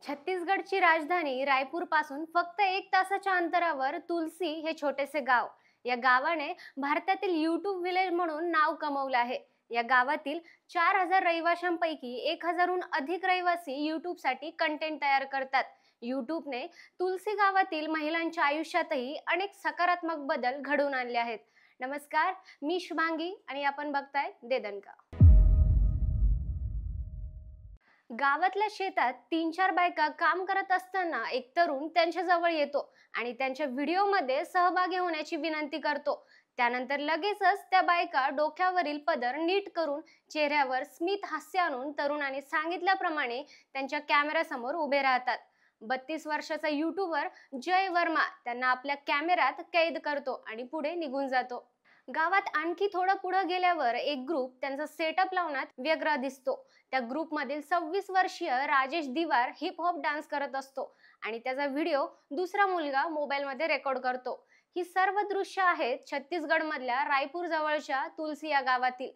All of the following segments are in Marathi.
छत्तीसगडची राजधानी रायपूर पासून फक्त 1 तासाच्या अंतरावर तुलसी हे छोटेसे गाव. या गावाने भारतातील यूट्यूब विलेज म्हणून नाव कमवलं आहे. या गावातील 4,000 रहिवाशांपैकी 1,000हून अधिक रहिवासी यूट्यूबसाठी कंटेंट तयार करतात. यूट्यूबने तुलसी गावातील महिलांच्या आयुष्यातही अनेक सकारात्मक बदल घडवून आणले आहेत. नमस्कार, मी शुभांगी आणि आपण बघताय देदनका. गावातल्या शेतात 3-4 बायका काम करत असताना एक तरुण त्यांच्या जवळ येतो आणि त्यांच्या व्हिडिओमध्ये सहभागी होण्याची विनंती करतो. त्यानंतर लगेचच त्या बायका डोक्यावरील पदर नीट करून चेहऱ्यावर स्मित हास्य आणून तरुणाने सांगितल्याप्रमाणे त्यांच्या कॅमेऱ्यासमोर उभे राहतात. 32 वर्षाचा युट्यूबर जय वर्मा त्यांना आपल्या कॅमेऱ्यात कैद करतो आणि पुढे निघून जातो. गावात आणखी थोडं पुढे गेल्यावर एक ग्रुप त्यांचा सेटअप लावण्यात व्यग्र दिसतो. त्या ग्रुपमधील 26 वर्षीय राजेश दिवार हिप हॉप डान्स करत असतो आणि त्याचा व्हिडिओ दुसरा मुलगा मोबाईलमध्ये रेकॉर्ड करतो. ही सर्व दृश्य आहेत छत्तीसगड मधल्या रायपूर जवळच्या तुलसी या गावातील.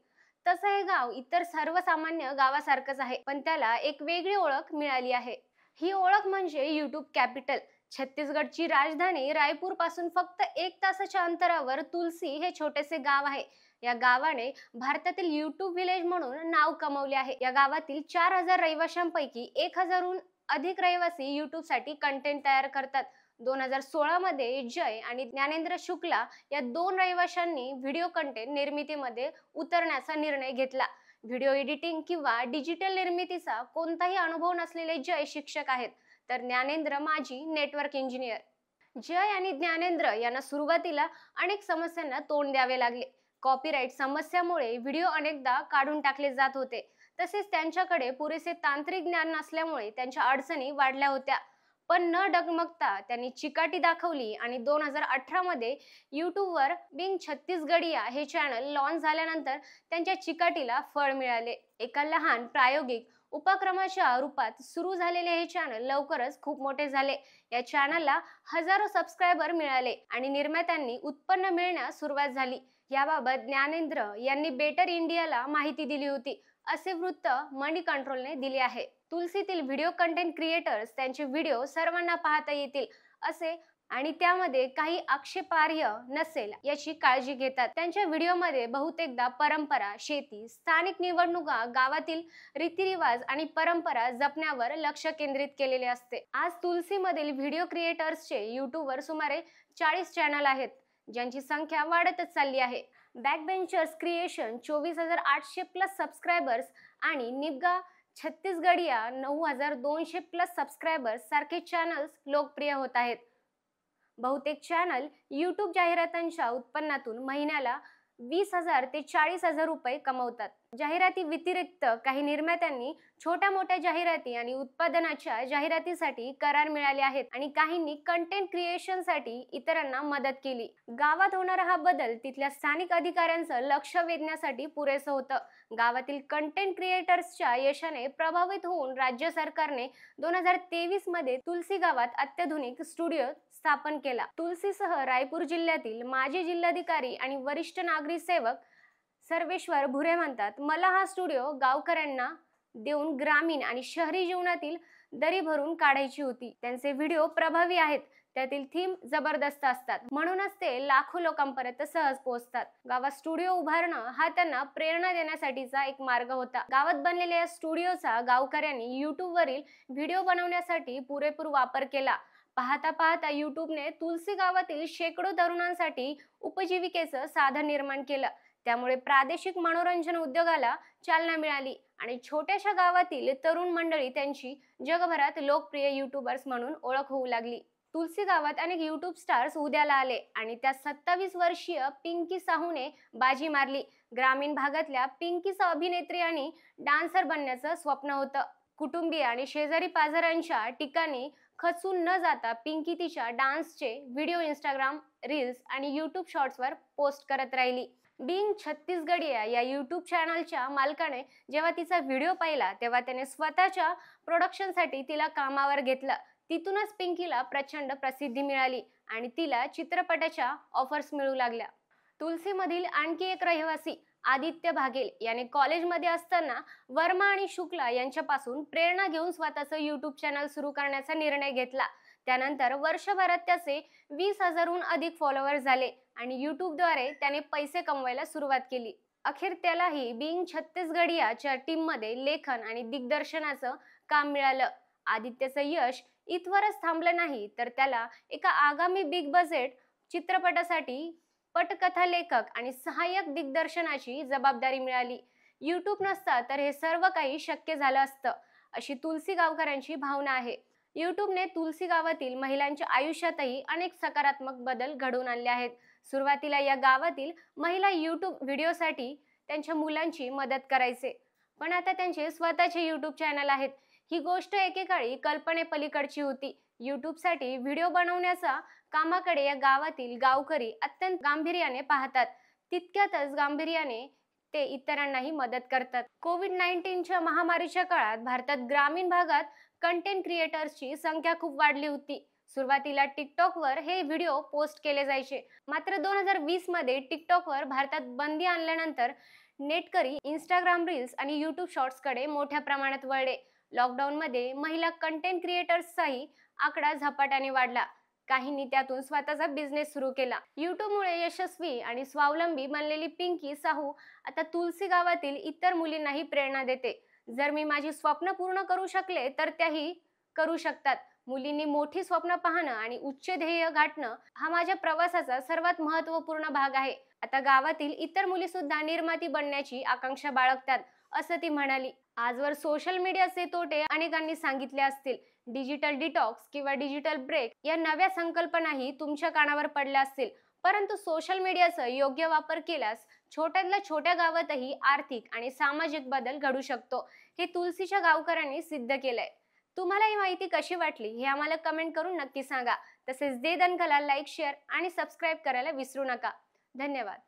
तसं हे गाव इतर सर्वसामान्य गावासारखंच आहे, पण त्याला एक वेगळी ओळख मिळाली आहे. ही ओळख म्हणजे यूट्यूब कॅपिटल. छत्तीसगडची राजधानी रायपूर पासून फक्त 1 तासाच्या अंतरावर तुलसी हे छोटेसे गाव आहे. या गावाने भारतातील यूट्यूब विलेज म्हणून नाव कमवले आहे. या गावातील 4,000 रहिवाशांपैकी 1,000हून अधिक रहिवासी यूट्यूबसाठी कंटेंट तयार करतात. 2016 मध्ये जय आणि ज्ञानेंद्र शुक्ला या 2 रहिवाशांनी व्हिडिओ कंटेंट निर्मितीमध्ये उतरण्याचा निर्णय घेतला. व्हिडिओ एडिटिंग किंवा डिजिटल निर्मितीचा कोणताही अनुभव नसलेले जय शिक्षक आहेत, तर ज्ञानेंद्र माजी नेटवर्क इंजिनियर. जय आणि ज्ञानेंद्र यांना सुरुवातीला अनेक समस्यांना तोंड द्यावे लागले. कॉपीराईट समस्यामुळे व्हिडिओ अनेकदा काढून टाकले जात होते. तसेच त्यांच्याकडे पुरेसे तांत्रिक ज्ञान नसल्यामुळे त्यांच्या अडचणी वाढल्या होत्या. पण न डगमगता त्यांनी चिकाटी दाखवली आणि 2018 मध्ये यूट्यूबवर बिंग छत्तीसगडिया हे चॅनल लॉन्च झाल्यानंतर त्यांच्या चिकाटीला फळ मिळाले. एका लहान प्रायोगिक उपक्रमाच्या रूपात सुरू झालेले हे चॅनल लवकरच खूप मोठे झाले. या चॅनलला हजारो सबस्क्रायबर मिळाले आणि निर्मात्यांनी उत्पन्न मिळण्यास सुरुवात झाली. याबाबत ज्ञानेंद्र यांनी बेटर इंडियाला माहिती दिली होती, असे वृत्त मनी कंट्रोलने दिले आहे. तुलसीतील व्हिडिओ कंटेंट क्रिएटर्स त्यांचे व्हिडिओ सर्वांना पाहता येतील असे आणि त्यामध्ये काही आक्षेपार्ह नसेल याची काळजी घेतात. त्यांच्या व्हिडिओमध्ये बहुतेकदा परंपरा, शेती, स्थानिक निवडणुका, गावातील रीतिरिवाज आणि परंपरा जपण्यावर लक्ष केंद्रित केलेले असते. आज तुलसीमधील व्हिडिओ क्रिएटर्सचे यूट्यूबवर सुमारे 40 चॅनल आहेत, ज्यांची संख्या वाढतच चालली आहे. बॅकबेंचर्स क्रिएशन 24,800 प्लस सबस्क्रायबर्स आणि निब्गा छत्तीसगडिया 9,200 प्लस सबस्क्रायबर्स सारखे चॅनल्स लोकप्रिय होत आहेत. बहुतेक चॅनल यूट्यूब जाहिरातांच्या उत्पन्नातून महिन्याला 20,000 ते 40,000 रुपये कमवतात. जाहिराती व्यतिरिक्त काही निर्मात्यांनी छोट्या मोठ्या जाहिराती आणि उत्पादनाच्या जाहिरातीसाठी करार मिळाले आहेत आणि काहींनी कंटेंट क्रिएशनसाठी इतरांना मदत केली. गावात होणारा हा बदल तिथल्या स्थानिक अधिकाऱ्यांचं लक्ष वेधण्यासाठी पुरेसं होतं. गावातील कंटेंट क्रिएटर्सच्या यशाने प्रभावित होऊन राज्य सरकारने 2023 मध्ये तुलसी गावात अत्याधुनिक स्टुडिओ स्थापन केला. तुलसीसह रायपूर जिल्ह्यातील माजी जिल्हाधिकारी आणि वरिष्ठ नागरी सेवक सर्वेश्वर भुरे म्हणतात, मला हा स्टुडिओ गावकऱ्यांना देऊन ग्रामीण आणि शहरी जीवनातील दरी भरून काढायची होती. त्यांचे व्हिडिओ प्रभावी आहेत, त्यातील थीम जबरदस्त असतात, म्हणूनच ते लाखो लोकांपर्यंत सहज पोहोचतात. गावात स्टुडिओ उभारणं हा त्यांना प्रेरणा देण्यासाठीचा एक मार्ग होता. गावात बनलेल्या या स्टुडिओचा गावकऱ्यांनी यूट्यूबवरील व्हिडिओ बनवण्यासाठी पुरेपूर वापर केला. पाहता पाहता यूट्यूबने तुलसी गावातील शेकडो तरुणांसाठी उपजीविकेचं साधन निर्माण केलं. त्यामुळे प्रादेशिक मनोरंजन उद्योगाला चालना मिळाली आणि छोट्याशा गावातील तरुण मंडळी त्यांची जगभरात लोकप्रिय युट्यूबर्स म्हणून ओळख होऊ लागली. तुलसी गावात अनेक यूट्यूब स्टार्स उदयाला आले आणि त्या 27 वर्षीय पिंकी साहूने बाजी मारली. ग्रामीण भागातल्या पिंकीचं अभिनेत्री आणि डान्सर बनण्याचं स्वप्न होतं. कुटुंबीय आणि शेजारी पाजारांच्या ठिकाणी खचून न जाता पिंकी तिच्या डान्सचे व्हिडिओ इंस्टाग्राम रील्स आणि यूट्यूब शॉर्ट्सवर पोस्ट करत राहिली. बिंग छत्तीसगडिया या यूट्यूब चॅनलच्या मालकाने जेव्हा तिचा व्हिडिओ पाहिला तेव्हा त्याने स्वतःच्या प्रोडक्शनसाठी तिला कामावर घेतलं. तिथूनच पिंकीला प्रचंड प्रसिद्धी मिळाली आणि तिला चित्रपटाच्या ऑफर्स मिळू लागल्या. तुलसीमधील आणखी एक रहिवासी आदित्य भागेल याने कॉलेजमध्ये असताना वर्मा आणि शुक्ला यांच्यापासून प्रेरणा घेऊन स्वतःचं युट्यूब चॅनल सुरू करण्याचा निर्णय घेतला. त्यानंतर वर्षभरात त्याचे 20,000हून अधिक फॉलोअर्स झाले आणि युट्यूबद्वारे त्याने पैसे कमवायला सुरुवात केली. अखेर त्यालाही बिंग छत्तीसगढियाच्या टीममध्ये लेखन आणि दिग्दर्शनाचं काम मिळालं. आदित्यचं यश इथवरच थांबलं नाही, तर त्याला एका आगामी बिग बजेट चित्रपटासाठी पटकथा लेखक आणि सहाय्यक दिग्दर्शनाची जबाबदारी मिळाली. युट्यूब नसता तर हे सर्व काही शक्य झालं असतं, अशी तुलसी गावकरांची भावना आहे. युट्यूबने तुलसी गावातील महिलांच्या आयुष्यातही अनेक सकारात्मक बदल घडवून आणले आहेत. सुरुवातीला या गावातील महिला युट्यूब व्हिडिओसाठी त्यांच्या मुलांची मदत करायचे, पण आता त्यांचे स्वतःचे युट्यूब चॅनल आहेत. ही गोष्ट एकेकाळी कल्पनेपलीकडची होती. युट्यूबसाठी व्हिडिओ बनवण्याचा कामाकडे या गावातील गावकरी अत्यंत गांभीर्याने पाहतात. तितक्यातच गांभीर्याने ते इतरांनाही मदत करतात. कोविड-19च्या महामारीच्या काळात भारतात ग्रामीण भागात कंटेंट क्रिएटर्सची संख्या खूप वाढली होती. सुरुवातीला टिकटॉकवर हे व्हिडिओ पोस्ट केले जायचे. मात्र 2020 मध्ये टिकटॉकवर भारतात बंदी आणल्यानंतर नेटकरी इंस्टाग्राम रील्स आणि युट्यूब शॉर्ट्सकडे मोठ्या प्रमाणात वळले. लॉकडाऊनमध्ये महिला कंटेंट क्रिएटर्सचाही आकडा झपाट्याने वाढला. काहींनी त्यातून स्वतःचा बिझनेस सुरू केला. युट्यूबमुळे यशस्वी आणि स्वावलंबी बनलेली पिंकी साहू आता तुलसी गावातील इतर मुलींनाही प्रेरणा देते. जर मी माझी स्वप्न पूर्ण करू शकले तर त्याही करू शकतात. मुलींनी मोठी स्वप्न पाहणं आणि उच्च ध्येय गाठणं हा माझ्या प्रवासाचा सर्वात महत्त्वपूर्ण भाग आहे. आता गावातील इतर मुली सुद्धा निर्माती बनण्याची आकांक्षा बाळगतात, असं ती म्हणाली. आजवर सोशल मीडियाचे तोटे अनेकांनी सांगितले असतील. डिजिटल डिटॉक्स किंवा डिजिटल ब्रेक या नव्या संकल्पनाही तुमच्या कानावर पडल्या असतील. परंतु सोशल मीडियाचा योग्य वापर केल्यास छोट्यातल्या छोट्या गावातही आर्थिक आणि सामाजिक बदल घडू शकतो. हे तुलसीच्या गावकऱ्यांनी सिद्ध केलंय. तुम्हाला ही माहिती कशी वाटली हे आम्हाला कमेंट करून नक्की सांगा. तसेच दे दणकाला लाईक, शेअर आणि सबस्क्राईब करायला विसरू नका. धन्यवाद.